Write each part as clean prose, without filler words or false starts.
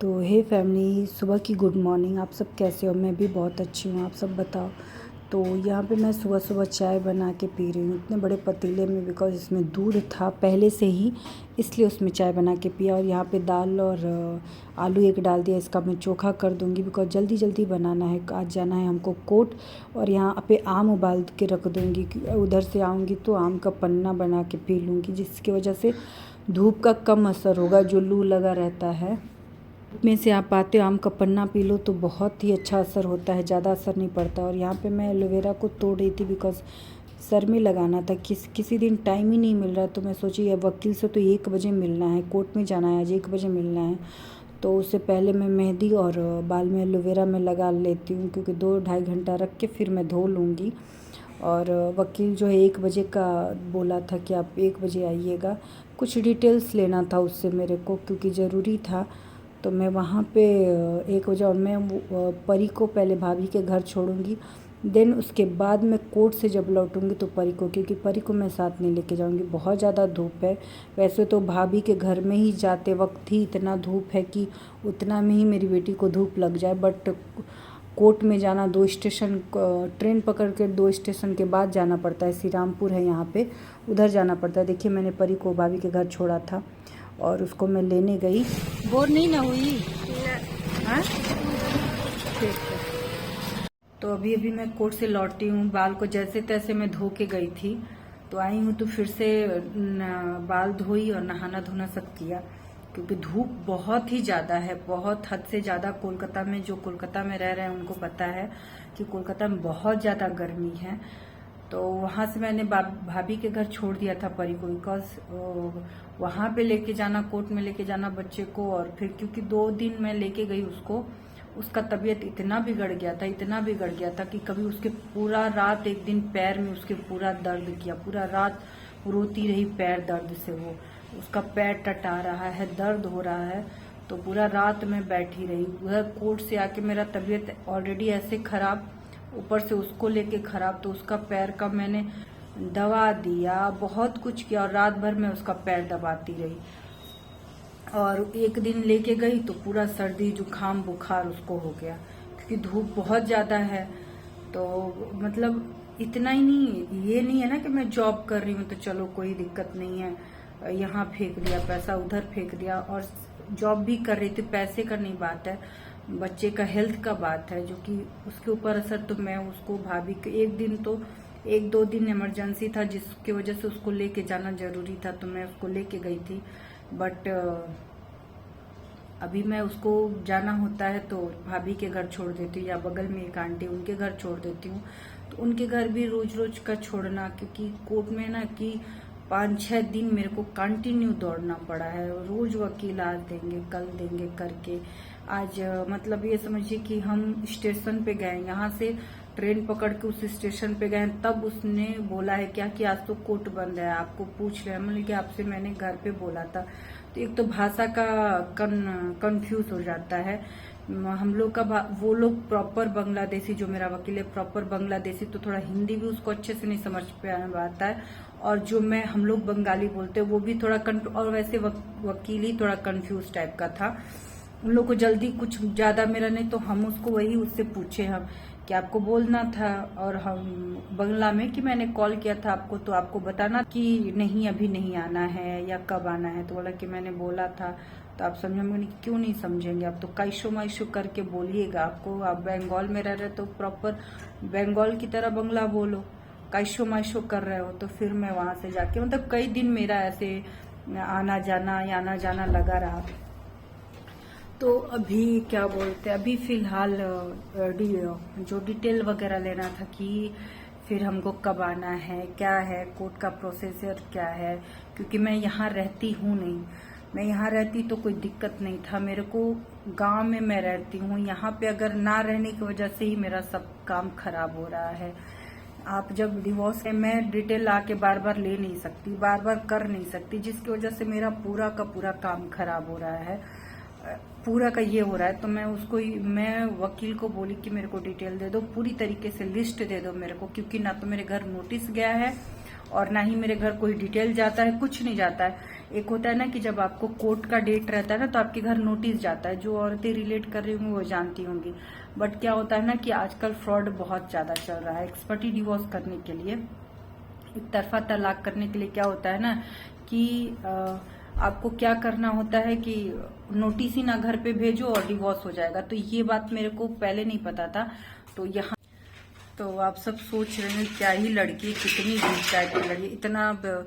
तो हे फैमिली, सुबह की गुड मॉर्निंग। आप सब कैसे हो? मैं भी बहुत अच्छी हूँ। आप सब बताओ। तो यहाँ पे मैं सुबह सुबह चाय बना के पी रही हूँ इतने बड़े पतीले में, बिकॉज़ इसमें दूध था पहले से ही, इसलिए उसमें चाय बना के पिया। और यहाँ पे दाल और आलू एक डाल दिया। इसका मैं चोखा कर दूँगी बिकॉज़ जल्दी जल्दी बनाना है। आज जाना है हमको कोर्ट। और यहाँ पे आम उबाल के रख दूँगी, उधर से आऊँगी तो आम का पन्ना बना के पी लूँगी, जिसकी वजह से धूप का कम असर होगा, जो लू लगा रहता है। में से आप आते हो, आम का पन्ना पी लो तो बहुत ही अच्छा असर होता है, ज़्यादा असर नहीं पड़ता। और यहाँ पे मैं एलोवेरा को तोड़ रही थी बिकॉज़ सर में लगाना था। किसी दिन टाइम ही नहीं मिल रहा, तो मैं सोची अब वकील से तो 1 बजे मिलना है, कोर्ट में जाना है, आज 1 बजे मिलना है। तो उससे पहले मैं मेहंदी और बाल में एलोवेरा में लगा लेती हूँ, क्योंकि 2-2.5 घंटा रख के फिर मैं धो लूँगी। और वकील जो है 1 बजे का बोला था कि आप 1 बजे आइएगा। कुछ डिटेल्स लेना था उससे मेरे को, क्योंकि ज़रूरी था। तो मैं वहाँ पे 1 बजे, और मैं परी को पहले भाभी के घर छोड़ूंगी, देन उसके बाद मैं कोर्ट से जब लौटूंगी तो परी को, क्योंकि परी को मैं साथ नहीं लेके जाऊंगी, बहुत ज़्यादा धूप है। वैसे तो भाभी के घर में ही जाते वक्त ही इतना धूप है कि उतना में ही मेरी बेटी को धूप लग जाए, बट कोर्ट में जाना 2 स्टेशन, ट्रेन पकड़ के 2 स्टेशन के बाद जाना पड़ता है। श्री रामपुर है यहाँ पे, उधर जाना पड़ता है। देखिए, मैंने परी को भाभी के घर छोड़ा था और उसको मैं लेने गई। बोर नहीं ना हुई? हाँ, ठीक है। तो अभी अभी मैं कोर्ट से लौटी हूँ। बाल को जैसे तैसे मैं धो के गई थी, तो आई हूँ तो फिर से बाल धोई और नहाना धोना सब किया, क्योंकि धूप बहुत ही ज़्यादा है, बहुत हद से ज़्यादा। कोलकाता में, जो कोलकाता में रह रहे हैं उनको पता है कि कोलकाता में बहुत ज़्यादा गर्मी है। तो वहाँ से मैंने भाभी के घर छोड़ दिया था परी को, बिकॉज वहाँ पे लेके जाना, कोर्ट में लेके जाना बच्चे को, और फिर क्योंकि 2 दिन मैं लेके गई उसको, उसका तबीयत इतना बिगड़ गया था, इतना बिगड़ गया था कि कभी उसके पूरा रात, एक दिन पैर में उसके पूरा दर्द किया, पूरा रात रोती रही पैर दर्द से। वो उसका पैर टटा रहा है, दर्द हो रहा है, तो पूरा रात में बैठी रही। उधर कोर्ट से आके मेरा तबीयत ऑलरेडी ऐसे खराब, ऊपर से उसको लेके खराब, तो उसका पैर का मैंने दवा दिया, बहुत कुछ किया, और रात भर मैं उसका पैर दबाती रही। और एक दिन लेके गई तो पूरा सर्दी जुकाम बुखार उसको हो गया, क्योंकि धूप बहुत ज़्यादा है। तो मतलब इतना ही नहीं, ये नहीं है ना कि मैं जॉब कर रही हूँ तो चलो कोई दिक्कत नहीं है, यहाँ फेंक दिया पैसा, उधर फेंक दिया। और जॉब भी कर रही थी, पैसे का नहीं बात है, बच्चे का हेल्थ का बात है, जो कि उसके ऊपर असर। तो मैं उसको भाभी के एक दिन तो 1-2 दिन इमरजेंसी था, जिसकी वजह से उसको लेके जाना जरूरी था, तो मैं उसको लेके गई थी। बट अभी मैं उसको जाना होता है तो भाभी के घर छोड़ देती हूँ, या बगल में एक आंटी, उनके घर छोड़ देती हूँ। तो उनके घर भी रोज रोज का छोड़ना, क्योंकि कोर्ट में ना कि 5-6 दिन मेरे को कंटिन्यू दौड़ना पड़ा है। रोज वकील आज देंगे, कल देंगे करके। आज मतलब ये समझिए कि हम स्टेशन पे गए, यहाँ से ट्रेन पकड़ के उस स्टेशन पे गए, तब उसने बोला है क्या कि आज तो कोर्ट बंद है, आपको पूछ रहे हैं। मतलब कि आपसे मैंने घर पे बोला था। तो एक तो भाषा का कंफ्यूज हो जाता है हम लोग का। वो लोग प्रॉपर बांग्लादेशी, जो मेरा वकील है प्रॉपर बांग्लादेशी, तो थोड़ा हिंदी भी उसको अच्छे से नहीं समझ पाता है। और जो हम लोग बंगाली बोलते हैं वो भी थोड़ा और वैसे वकील ही थोड़ा कंफ्यूज टाइप का था। उन लोग को जल्दी कुछ ज्यादा मेरा नहीं, तो हम उसको वही उससे पूछे हम कि आपको बोलना था, और हम बंगला में कि मैंने कॉल किया था आपको, तो आपको बताना कि नहीं अभी नहीं आना है या कब आना है। तो बोला कि मैंने बोला था। तो आप समझेंगे, क्यों नहीं समझेंगे, आप तो कैशो माइशो करके बोलिएगा। आपको, आप बंगाल में रह रहे तो प्रॉपर बंगाल की तरह बंगला बोलो, कैशो माइशो कर रहे हो। तो फिर मैं वहां से जाके, मतलब कई दिन मेरा ऐसे आना जाना लगा रहा। तो अभी क्या बोलते हैं, अभी फिलहाल जो डिटेल वगैरह लेना था कि फिर हमको कब आना है, क्या है कोर्ट का प्रोसीजर क्या है, क्योंकि मैं यहाँ रहती हूँ नहीं। मैं यहाँ रहती तो कोई दिक्कत नहीं था, मेरे को गांव में मैं रहती हूँ, यहाँ पे अगर ना रहने की वजह से ही मेरा सब काम खराब हो रहा है। आप जब डिवोर्स है, मैं डिटेल आके बार बार ले नहीं सकती, बार बार कर नहीं सकती, जिसकी वजह से मेरा पूरा का पूरा काम खराब हो रहा है, पूरा का ये हो रहा है। तो मैं वकील को बोली कि मेरे को डिटेल दे दो, पूरी तरीके से लिस्ट दे दो मेरे को, क्योंकि ना तो मेरे घर नोटिस गया है और ना ही मेरे घर कोई डिटेल जाता है, कुछ नहीं जाता है। एक होता है ना कि जब आपको कोर्ट का डेट रहता है ना तो आपके घर नोटिस जाता है, जो औरतें रिलेट कर रही होंगी वो जानती होंगी। बट क्या होता है ना कि आजकल फ्रॉड बहुत ज्यादा चल रहा है। एक्सपर्टी डिवोर्स करने के लिए, एक तरफा तलाक करने के लिए क्या होता है ना कि आपको क्या करना होता है कि नोटिस ही ना घर पे भेजो और डिवोर्स हो जाएगा। तो ये बात मेरे को पहले नहीं पता था। तो यहाँ तो आप सब सोच रहे हैं क्या ही लड़की, कितनी घिस टाइप की लड़की, इतना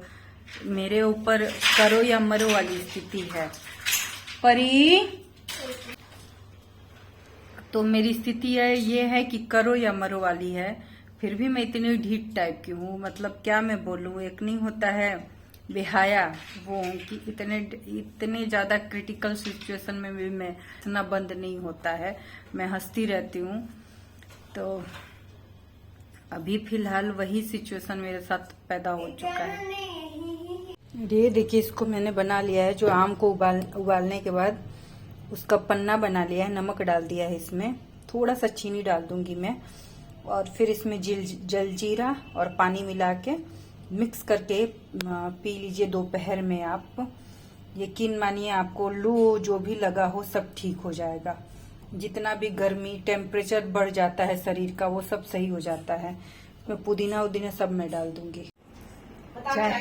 मेरे ऊपर करो या मरो वाली स्थिति है। परी, तो मेरी स्थिति है ये है कि करो या मरो वाली है। फिर भी मैं इतनी ढीठ टाइप की हूँ, मतलब क्या मैं बोलूँ। एक नहीं होता है बेहाया वो कि इतने ज्यादा क्रिटिकल सिचुएशन में भी मैं इतना बंद नहीं होता है, मैं हंसती रहती हूँ। तो अभी फिलहाल वही सिचुएशन मेरे साथ पैदा हो चुका है। ये देखिए, इसको मैंने बना लिया है, जो आम को उबालने के बाद उसका पन्ना बना लिया है, नमक डाल दिया है, इसमें थोड़ा सा चीनी डाल दूंगी मैं, और फिर इसमें जलजीरा और पानी मिला के मिक्स करके पी लीजिए दोपहर में। आप यकीन मानिए, आपको लू जो भी लगा हो सब ठीक हो जाएगा। जितना भी गर्मी टेम्परेचर बढ़ जाता है शरीर का वो सब सही हो जाता है। मैं पुदीना उदीना सब मैं डाल दूंगी। चाय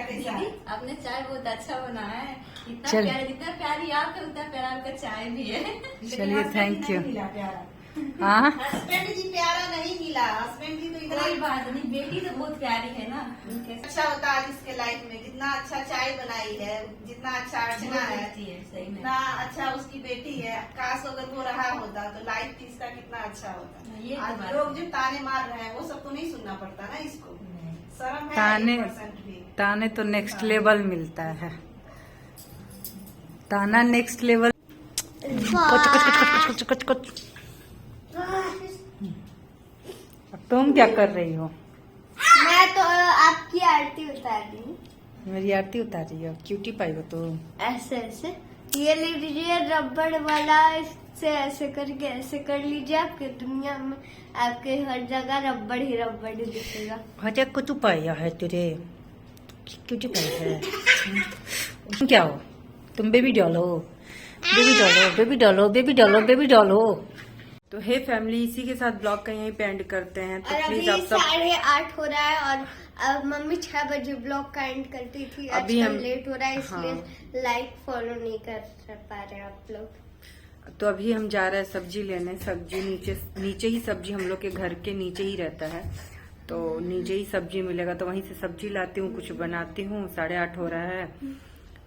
आपने चाय बहुत अच्छा बनाया है, जितना प्यारी आप उतना प्यारा आपका चाय भी है। चलिए, थैंक यू। हाँ, हस्बैंड जी प्यारा नहीं मिला, हस्बैंड जी तो इतना ही बात नहीं, बेटी तो बहुत प्यारी है ना। अच्छा होता है इसके लाइफ में, जितना अच्छा चाय बनाई है, जितना अच्छा अर्चना है, इतना अच्छा उसकी बेटी है। काश अगर वो रहा होता तो लाइफ इसका कितना अच्छा होता। आज लोग जो ताने मार रहे हैं वो सब तो नहीं सुनना पड़ता ना इसको। शर्म है ताने तो नेक्स्ट लेवल मिलता है, ताना नेक्स्ट लेवल। तुम क्या कर रही हो? मैं तो आपकी आरती उतार रही हूँ। मेरी आरती उतार रही हो? क्यूटी पाई हो तो ऐसे ऐसे ये ले लीजिए रबड़ वाला, इससे ऐसे करके ऐसे कर लीजिए, आपके दुनिया में आपके हर जगह रबड़ ही रबड़ ही दिखेगा। अच्छा, कुछ पाया है तेरे? क्यूटी पाई है? तुम क्या हो? तुम बेबी डॉल हो? बेबी डॉल हो, बेबी डॉल हो, बेबी डॉल हो, बेबी डॉल हो। तो हे फैमिली, इसी के साथ ब्लॉग का यहीं पे एंड करते हैं। तो प्लीज आप सब, 8:30 हो रहा है और अब मम्मी 6 बजे ब्लॉग का एंड करती थी, अभी हम लेट हो रहा है इसलिए लाइक फॉलो नहीं कर पा रहे आप लोग। तो अभी हम जा रहे हैं सब्जी लेने। सब्जी नीचे ही सब्जी हम लोग के घर के नीचे ही रहता है, तो नीचे ही सब्जी मिलेगा, तो वहीं से सब्जी लाती हूँ, कुछ बनाती हूँ। 8:30 हो रहा है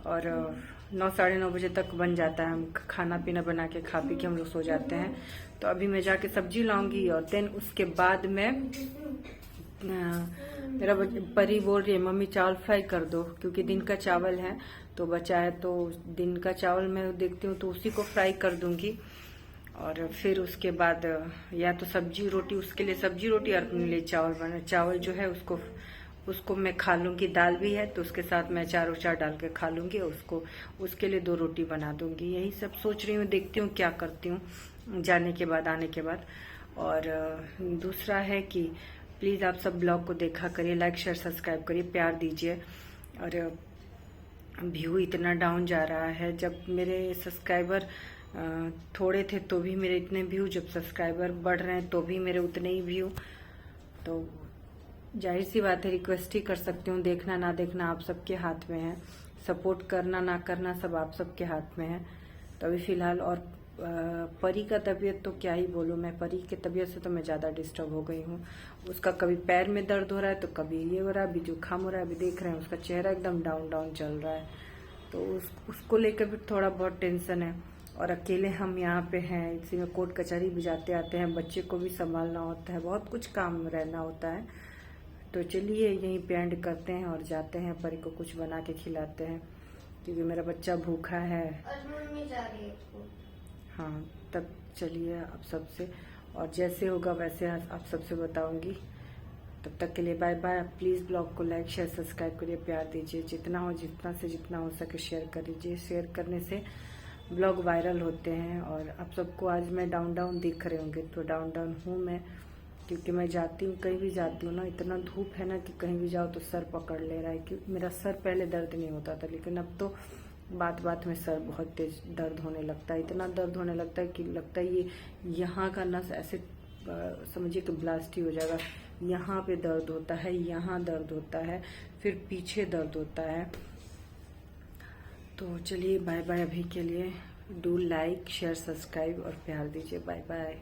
और 9 साढ़े 9 बजे तक बन जाता है। हम खाना पीना बना के खा पी के हम लोग सो जाते हैं। तो अभी मैं जाके सब्जी लाऊंगी और देन उसके बाद में मेरा परी बोल रही है मम्मी चावल फ्राई कर दो, क्योंकि दिन का चावल है तो बचा है, तो दिन का चावल मैं देखती हूँ तो उसी को फ्राई कर दूंगी। और फिर उसके बाद या तो सब्जी रोटी, उसके लिए सब्जी रोटी और अपने लिए चावल बना। चावल जो है उसको मैं खा लूंगी, दाल भी है तो उसके साथ मैं अचार उचार डाल के खा लूंगी, और उसके लिए 2 रोटी बना दूंगी। यही सब सोच रही हूँ, देखती हूँ क्या करती हूँ जाने के बाद, आने के बाद। और दूसरा है कि प्लीज आप सब ब्लॉग को देखा करिए, लाइक शेयर सब्सक्राइब करिए, प्यार दीजिए। और व्यू इतना डाउन जा रहा है, जब मेरे सब्सक्राइबर थोड़े थे तो भी मेरे इतने व्यू, जब सब्सक्राइबर बढ़ रहे हैं तो भी मेरे उतने ही व्यू। तो जाहिर सी बात है, रिक्वेस्ट ही कर सकती हूँ, देखना ना देखना आप सबके हाथ में है, सपोर्ट करना ना करना सब आप सबके हाथ में है। तो अभी फिलहाल, और परी का तबीयत तो क्या ही बोलूँ मैं, परी की तबीयत से तो मैं ज़्यादा डिस्टर्ब हो गई हूँ। उसका कभी पैर में दर्द हो रहा है तो कभी ये हो रहा है, अभी जुकाम हो रहा है, अभी देख रहे हैं उसका चेहरा एकदम डाउन डाउन चल रहा है। तो उसको लेकर भी थोड़ा बहुत टेंशन है। और अकेले हम यहाँ पे हैं, इसी में कोर्ट कचहरी भी जाते आते हैं, बच्चे को भी संभालना होता है, बहुत कुछ काम रहना होता है। तो चलिए यहीं पे एंड करते हैं और जाते हैं, परी को कुछ बना के खिलाते हैं, क्योंकि मेरा बच्चा भूखा है। मम्मी जा रही है। हाँ, तब चलिए आप सबसे, और जैसे होगा वैसे आप सबसे बताऊंगी। तब तक के लिए बाय बाय। प्लीज़ ब्लॉग को लाइक शेयर सब्सक्राइब करिए, प्यार दीजिए, जितना हो सके शेयर कर दीजिए। शेयर करने से ब्लॉग वायरल होते हैं। और आप सबको आज मैं डाउन दिख रहे होंगे, तो डाउन हूँ मैं, क्योंकि मैं जाती हूँ, कहीं भी जाती हूँ ना, इतना धूप है ना कि कहीं भी जाओ तो सर पकड़ ले रहा है। क्योंकि मेरा सर पहले दर्द नहीं होता था, लेकिन अब तो बात बात में सर बहुत तेज दर्द होने लगता है, इतना दर्द होने लगता है कि लगता है ये यहाँ का नस ऐसे समझिए कि ब्लास्ट ही हो जाएगा। यहाँ पे दर्द होता है, यहाँ दर्द होता है, फिर पीछे दर्द होता है। तो चलिए बाय बाय अभी के लिए। डू लाइक शेयर सब्सक्राइब और प्यार दीजिए। Bye bye.